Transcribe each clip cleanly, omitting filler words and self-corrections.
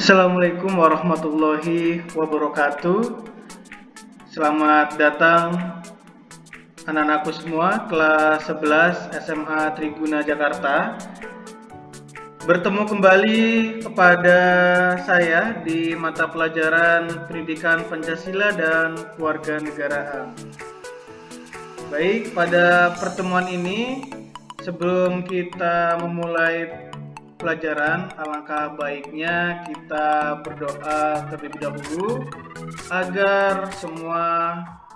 Assalamualaikum warahmatullahi wabarakatuh. Selamat datang anak-anakku semua kelas 11 SMA Triguna Jakarta. Bertemu kembali kepada saya di mata pelajaran Pendidikan Pancasila dan Kewarganegaraan. Baik, pada pertemuan ini sebelum kita memulai pelajaran, alangkah baiknya kita berdoa terlebih dahulu agar semua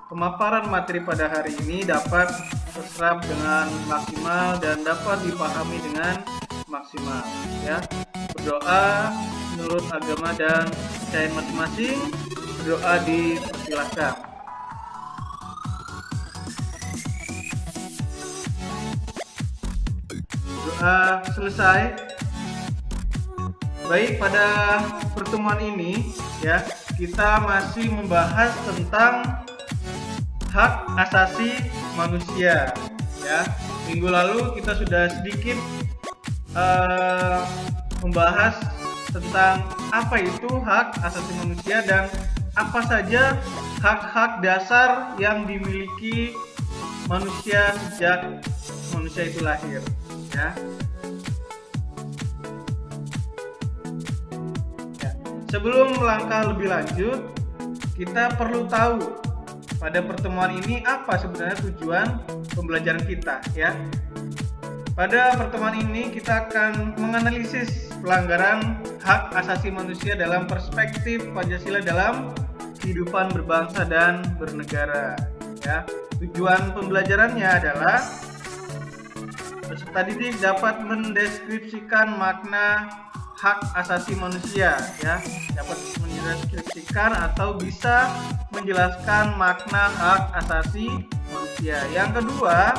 pemaparan materi pada hari ini dapat terserap dengan maksimal dan dapat dipahami dengan maksimal, ya. Berdoa menurut agama dan kepercayaan masing-masing. Berdoa dipersilahkan. Doa selesai. Baik, pada pertemuan ini ya, kita masih membahas tentang hak asasi manusia ya. Minggu lalu kita sudah sedikit membahas tentang apa itu hak asasi manusia dan apa saja hak-hak dasar yang dimiliki manusia sejak manusia itu lahir ya. Sebelum melangkah lebih lanjut, kita perlu tahu pada pertemuan ini apa sebenarnya tujuan pembelajaran kita ya. Pada pertemuan ini kita akan menganalisis pelanggaran hak asasi manusia dalam perspektif Pancasila dalam kehidupan berbangsa dan bernegara ya. Tujuan pembelajarannya adalah peserta didik dapat mendeskripsikan makna hak asasi manusia ya, dapat mendeskripsikan atau bisa menjelaskan makna hak asasi manusia. Yang kedua,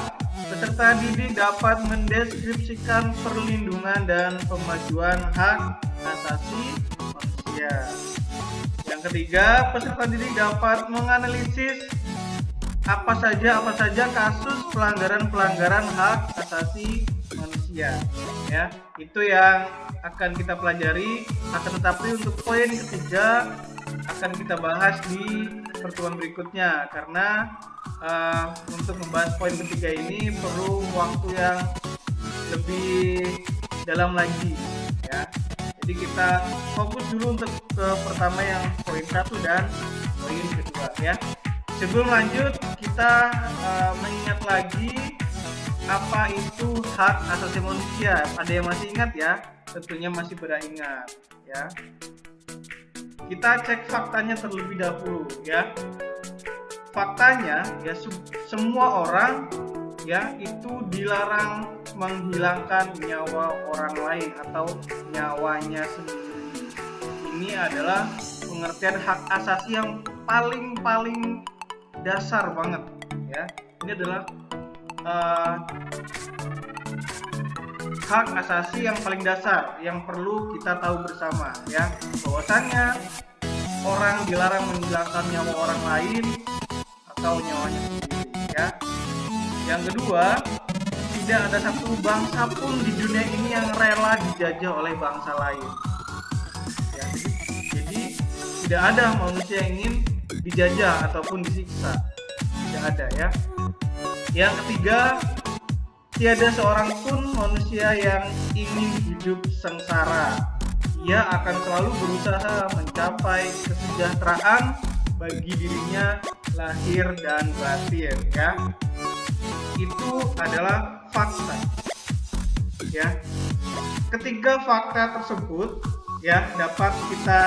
peserta didik dapat mendeskripsikan perlindungan dan pemajuan hak asasi manusia. Yang ketiga, peserta didik dapat menganalisis apa saja kasus pelanggaran hak asasi manusia ya. Itu yang akan kita pelajari, akan tetapi untuk poin ketiga akan kita bahas di pertemuan berikutnya karena untuk membahas poin ketiga ini perlu waktu yang lebih dalam lagi ya. Jadi kita fokus dulu untuk ke pertama yang poin 1 dan poin kedua ya. Sebelum lanjut kita mengingat lagi apa itu hak asasi manusia. Ada yang masih ingat ya? Tentunya masih beringat ya. Kita cek faktanya terlebih dahulu ya. Faktanya ya, semua orang ya itu dilarang menghilangkan nyawa orang lain atau nyawanya sendiri. Ini adalah pengertian hak asasi yang paling dasar banget ya. Ini adalah hak asasi yang paling dasar yang perlu kita tahu bersama ya, bahwasannya orang dilarang menghilangkan nyawa orang lain atau nyawanya sendiri ya. Yang kedua, tidak ada satu bangsa pun di dunia ini yang rela dijajah oleh bangsa lain ya. Jadi tidak ada manusia yang ingin dijajah ataupun disiksa, tidak ada ya. Yang ketiga, tiada seorang pun manusia yang ingin hidup sengsara. Ia akan selalu berusaha mencapai kesejahteraan bagi dirinya lahir dan batin ya. Itu adalah fakta ya. Ketiga fakta tersebut ya dapat kita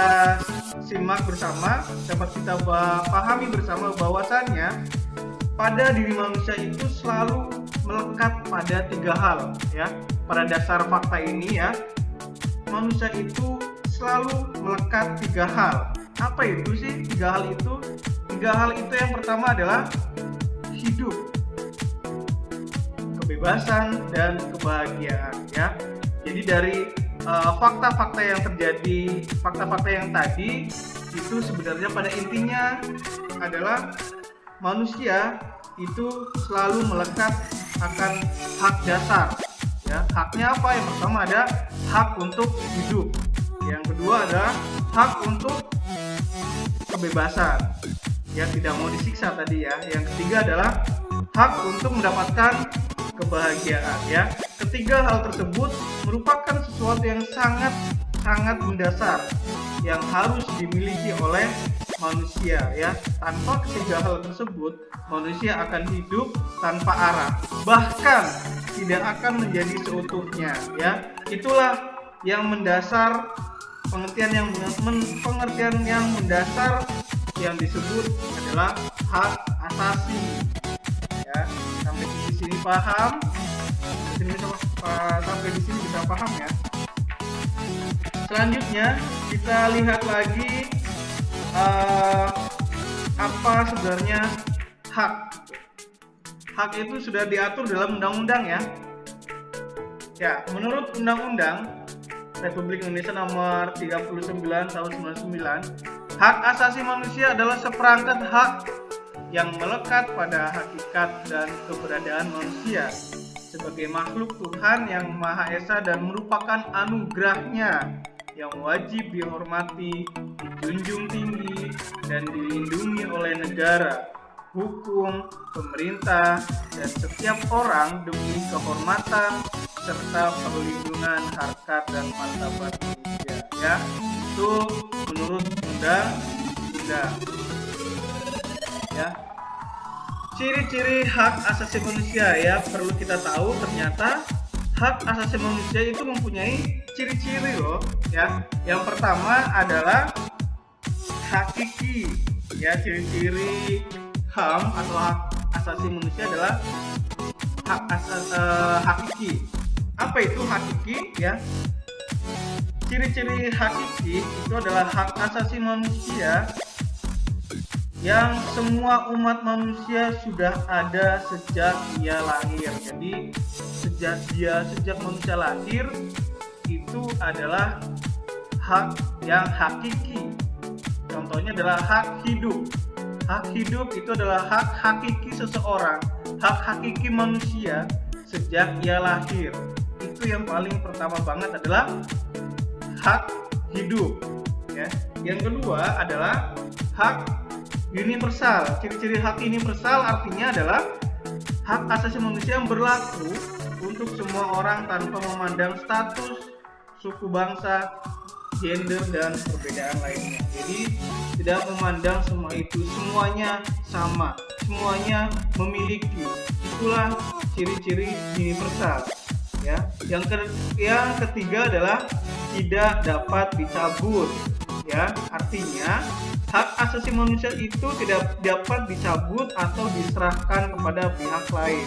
simak bersama, dapat kita pahami bersama bahwasannya pada diri manusia itu selalu melekat pada 3 hal ya. Pada dasar fakta ini ya, manusia itu selalu melekat 3 hal. Apa itu sih 3 hal itu? 3 hal itu yang pertama adalah hidup, kebebasan, dan kebahagiaan ya. Jadi dari fakta-fakta yang terjadi, fakta-fakta yang tadi itu sebenarnya pada intinya adalah manusia itu selalu melekat akan hak dasar ya. Haknya apa? Yang pertama ada hak untuk hidup Yang kedua adalah hak untuk kebebasan, ya tidak mau disiksa tadi ya. Yang ketiga adalah hak untuk mendapatkan kebahagiaan, ya. Ketiga hal tersebut merupakan sesuatu yang sangat mendasar yang harus dimiliki oleh manusia, ya. Tanpa ketiga hal tersebut, manusia akan hidup tanpa arah, bahkan tidak akan menjadi seutuhnya, ya. Itulah yang mendasar, pengertian yang mendasar yang disebut adalah hak asasi, ya. Sampai di sini paham? Sampai di sini bisa paham ya. Selanjutnya kita lihat lagi apa sebenarnya hak. Hak itu sudah diatur dalam undang-undang ya. Ya, menurut Undang-Undang Republik Indonesia Nomor 39 Tahun 99, hak asasi manusia adalah seperangkat hak yang melekat pada hakikat dan keberadaan manusia sebagai makhluk Tuhan yang Maha Esa dan merupakan anugerahnya yang wajib dihormati, dijunjung tinggi, dan dilindungi oleh negara, hukum, pemerintah, dan setiap orang demi kehormatan serta perlindungan harkat dan martabat manusia. Ya, itu menurut undang-undang. Ya. Ciri-ciri hak asasi manusia ya, perlu kita tahu ternyata hak asasi manusia itu mempunyai ciri-ciri loh ya. Yang pertama adalah hakiki ya, ciri-ciri HAM atau hak asasi manusia adalah hakiki. Apa itu hakiki ya? Ciri-ciri hakiki itu adalah hak asasi manusia yang semua umat manusia sudah ada sejak ia lahir. Jadi sejak manusia lahir itu adalah hak yang hakiki. Contohnya adalah hak hidup. Hak hidup itu adalah hak hakiki seseorang, hak hakiki manusia sejak ia lahir. Itu yang paling pertama banget adalah hak hidup ya. Yang kedua adalah hak universal. Ciri-ciri hak universal artinya adalah hak asasi manusia yang berlaku untuk semua orang tanpa memandang status, suku bangsa, gender, dan perbedaan lainnya. Jadi tidak memandang semua itu, semuanya sama, semuanya memiliki. Itulah ciri-ciri universal. Ya. Yang ketiga adalah tidak dapat dicabut. Ya, artinya hak asasi manusia itu tidak dapat dicabut atau diserahkan kepada pihak lain.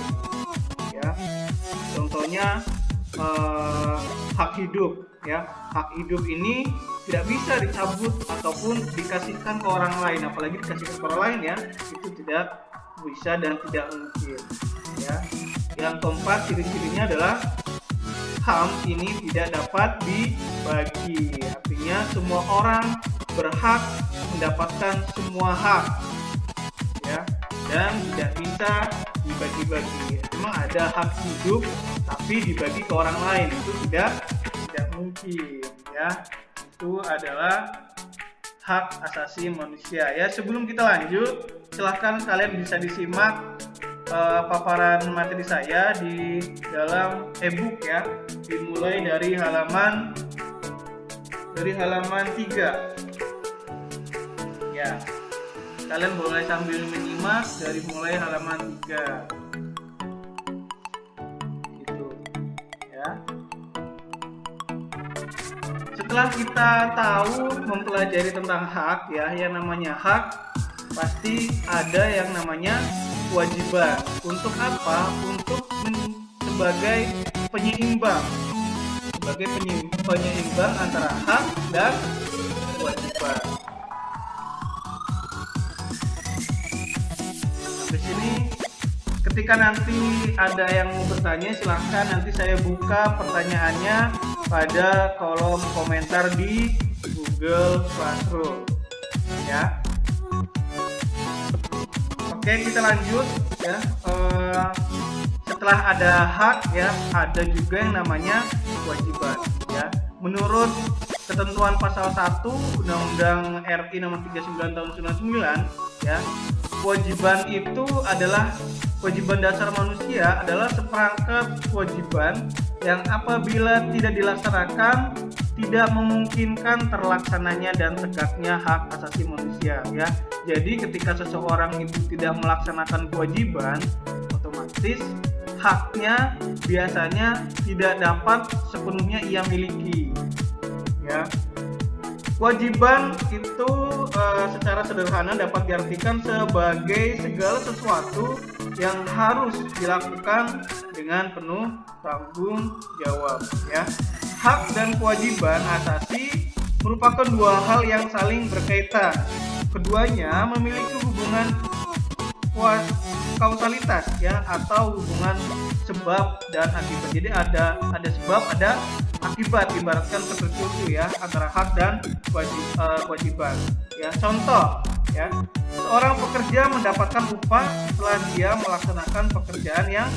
Ya, contohnya hak hidup. Ya, hak hidup ini tidak bisa dicabut ataupun dikasihkan ke orang lain, apalagi dikasihkan ke orang lain ya, itu tidak bisa dan tidak mungkin. Ya, yang keempat ciri-cirinya adalah HAM ini tidak dapat dibagi, artinya semua orang berhak mendapatkan semua hak, ya, dan tidak bisa dibagi-bagi. Memang ada hak hidup, tapi dibagi ke orang lain itu tidak mungkin, ya. Itu adalah hak asasi manusia. Ya, sebelum kita lanjut, silahkan kalian bisa disimak paparan materi saya di dalam e-book ya, dimulai dari halaman 3 ya. Kalian boleh sambil menyimak dari mulai halaman 3 gitu ya. Setelah kita tahu mempelajari tentang hak ya, yang namanya hak pasti ada yang namanya kewajiban. Untuk apa? Untuk sebagai penyeimbang, antara hak dan kewajiban. Sampai sini, ketika nanti ada yang mau bertanya, silahkan nanti saya buka pertanyaannya pada kolom komentar di Google Classroom ya. Oke, kita lanjut ya. Setelah ada hak ya, ada juga yang namanya kewajiban ya. Menurut ketentuan pasal 1 Undang-Undang RI nomor 39 tahun 99 ya, kewajiban itu adalah kewajiban dasar manusia adalah seperangkat kewajiban yang apabila tidak dilaksanakan tidak memungkinkan terlaksananya dan tegaknya hak asasi manusia ya. Jadi ketika seseorang itu tidak melaksanakan kewajiban, otomatis haknya biasanya tidak dapat sepenuhnya ia miliki ya. Kewajiban itu secara sederhana dapat diartikan sebagai segala sesuatu yang harus dilakukan dengan penuh tanggung jawab ya. Hak dan kewajiban asasi merupakan dua hal yang saling berkaitan. Keduanya memiliki hubungan kausalitas ya, atau hubungan sebab dan akibat. Jadi ada sebab, ada akibat, ibaratkan seperti itu ya, antara hak dan kewajiban ya. Contoh ya, seorang pekerja mendapatkan upah setelah dia melaksanakan pekerjaan yang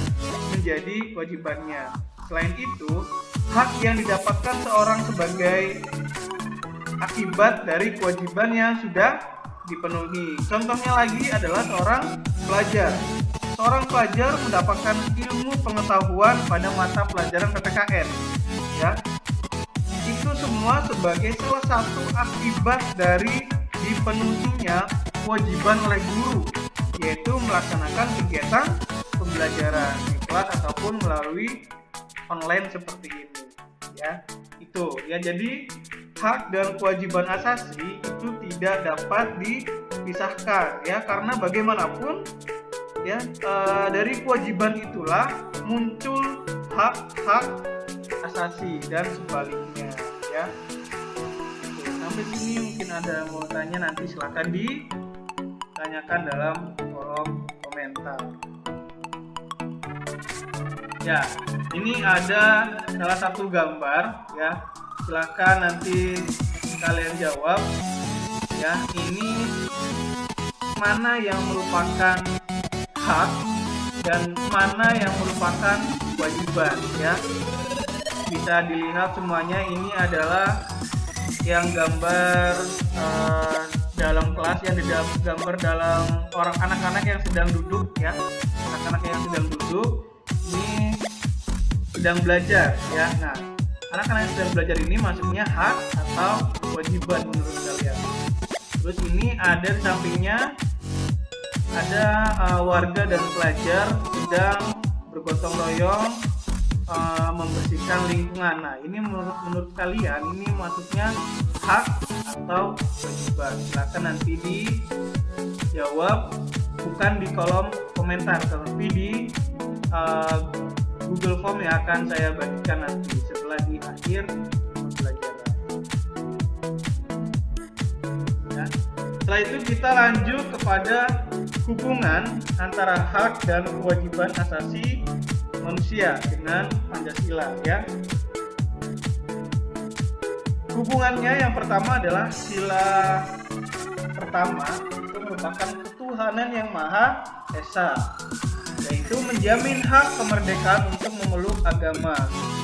menjadi kewajibannya. Selain itu, hak yang didapatkan seorang sebagai akibat dari kewajiban yang sudah dipenuhi. Contohnya lagi adalah seorang pelajar. Seorang pelajar mendapatkan ilmu pengetahuan pada mata pelajaran PPKN. Ya, itu semua sebagai salah satu akibat dari dipenuhinya kewajiban oleh guru, yaitu melaksanakan kegiatan pembelajaran di kelas ataupun melalui online seperti ini ya. Itu ya, jadi hak dan kewajiban asasi itu tidak dapat dipisahkan ya, karena bagaimanapun ya, dari kewajiban itulah muncul hak-hak asasi dan sebaliknya ya. Sampai sini mungkin ada mau tanya, nanti silakan ditanyakan dalam kolom komentar. Ya, ini ada salah satu gambar ya. Silakan nanti kalian jawab ya. Ini mana yang merupakan hak dan mana yang merupakan kewajiban ya. Bisa dilihat semuanya, ini adalah yang gambar dalam kelas, yang digambar dalam anak-anak yang sedang duduk ya. Anak-anak yang sedang duduk ini sedang belajar ya. Nah, anak-anak yang sedang belajar ini maksudnya hak atau kewajiban menurut kalian? Terus ini ada di sampingnya ada warga dan pelajar sedang bergotong royong membersihkan lingkungan. Nah, ini menurut kalian ini maksudnya hak atau kewajiban? Silakan nanti dijawab, bukan di kolom komentar, tapi di Google Form yang akan saya bagikan nanti setelah di akhir pembelajaran. Ya. Setelah itu kita lanjut kepada hubungan antara hak dan kewajiban asasi manusia dengan Pancasila ya. Hubungannya yang pertama adalah sila pertama, itu merupakan ketuhanan yang Maha Esa, yaitu menjamin hak kemerdekaan untuk memeluk agama,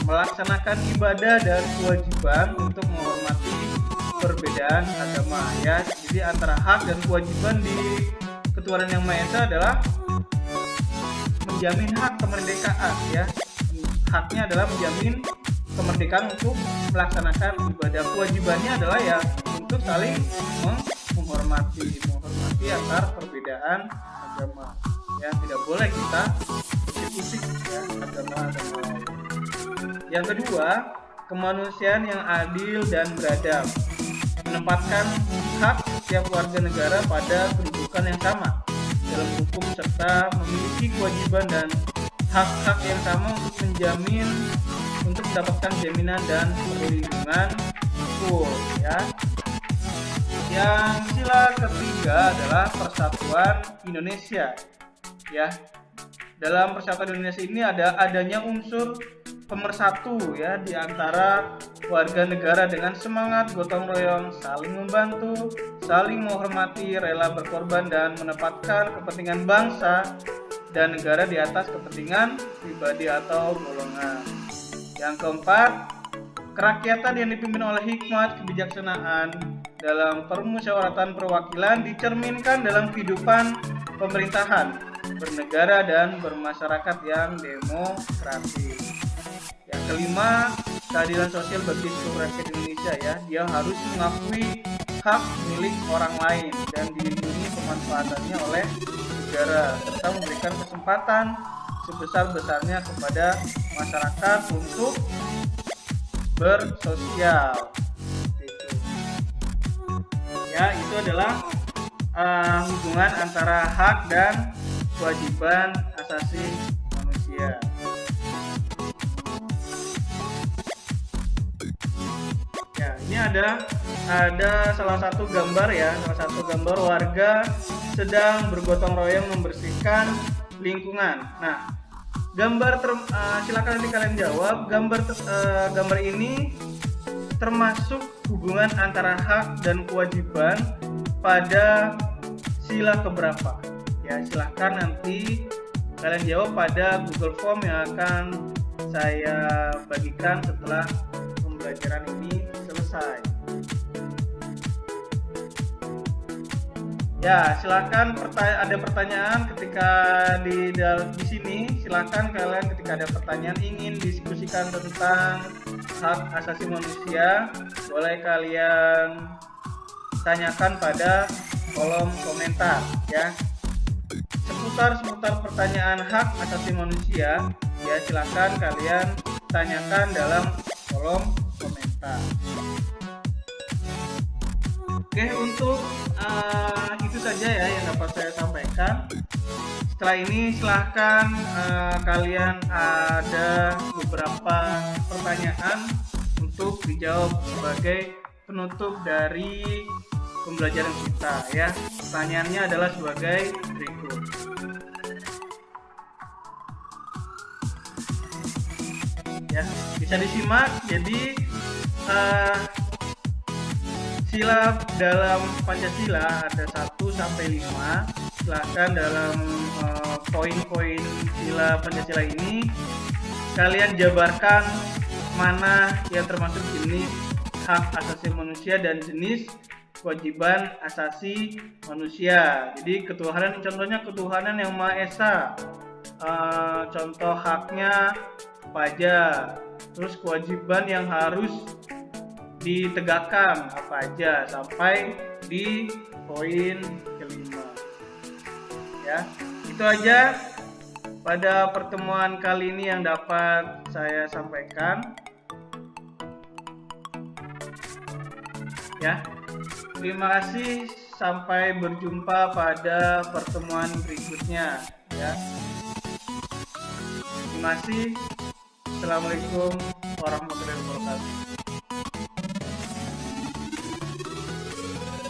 melaksanakan ibadah dan kewajiban untuk menghormati perbedaan agama ya. Jadi antara hak dan kewajiban di ketuhanan yang Maha Esa adalah menjamin hak kemerdekaan ya. Haknya adalah menjamin kemerdekaan untuk melaksanakan ibadah. Kewajibannya adalah ya untuk saling menghormati antar perbedaan agama. Ya, tidak boleh kita usik ya agama lain. Yang kedua, kemanusiaan yang adil dan beradab, menempatkan hak setiap warga negara pada kedudukan yang sama dalam hukum serta memiliki kewajiban dan hak-hak yang sama untuk mendapatkan jaminan dan perlindungan hukum ya. Yang sila ketiga adalah Persatuan Indonesia ya. Dalam Persatuan Indonesia ini adanya unsur pemersatu ya di antara warga negara dengan semangat gotong royong, saling membantu, saling menghormati, rela berkorban dan menempatkan kepentingan bangsa dan negara di atas kepentingan pribadi atau golongan. Yang keempat, kerakyatan yang dipimpin oleh hikmat kebijaksanaan dalam permusyawaratan perwakilan dicerminkan dalam kehidupan pemerintahan, bernegara dan bermasyarakat yang demokratis. Yang kelima, keadilan sosial bagi seluruh rakyat Indonesia ya. Dia harus mengakui hak milik orang lain dan dilindungi pemanfaatannya oleh negara serta memberikan kesempatan sebesar-besarnya kepada masyarakat untuk bersosial. Ya, itu adalah hubungan antara hak dan kewajiban asasi manusia. Ya, ini ada salah satu gambar ya, salah satu gambar warga sedang bergotong royong membersihkan lingkungan. Nah, silakan nanti kalian jawab. Gambar ini termasuk hubungan antara hak dan kewajiban pada sila keberapa? Ya, silahkan nanti kalian jawab pada Google Form yang akan saya bagikan setelah pembelajaran ini selesai. Ya, silakan ada pertanyaan ketika di sini. Silakan kalian ketika ada pertanyaan ingin diskusikan tentang hak asasi manusia, boleh kalian tanyakan pada kolom komentar ya. Seputar pertanyaan hak asasi manusia, ya silakan kalian tanyakan dalam kolom komentar. Oke, untuk itu saja ya yang dapat saya sampaikan. Setelah ini silahkan kalian ada beberapa pertanyaan untuk dijawab sebagai penutup dari pembelajaran kita ya. Pertanyaannya adalah sebagai berikut. Ya, bisa disimak. Jadi sila dalam Pancasila ada 1 sampai 5. Silahkan dalam poin-poin sila Pancasila ini kalian jabarkan mana yang termasuk jenis hak asasi manusia dan jenis kewajiban asasi manusia. Jadi contohnya ketuhanan yang Maha Esa. Contoh haknya apa aja. Terus kewajiban yang harus ditegakkan apa aja sampai di poin kelima. Ya, itu aja pada pertemuan kali ini yang dapat saya sampaikan. Ya, terima kasih. Sampai berjumpa pada pertemuan berikutnya. Ya, terima kasih. Assalamualaikum warahmatullahi wabarakatuh.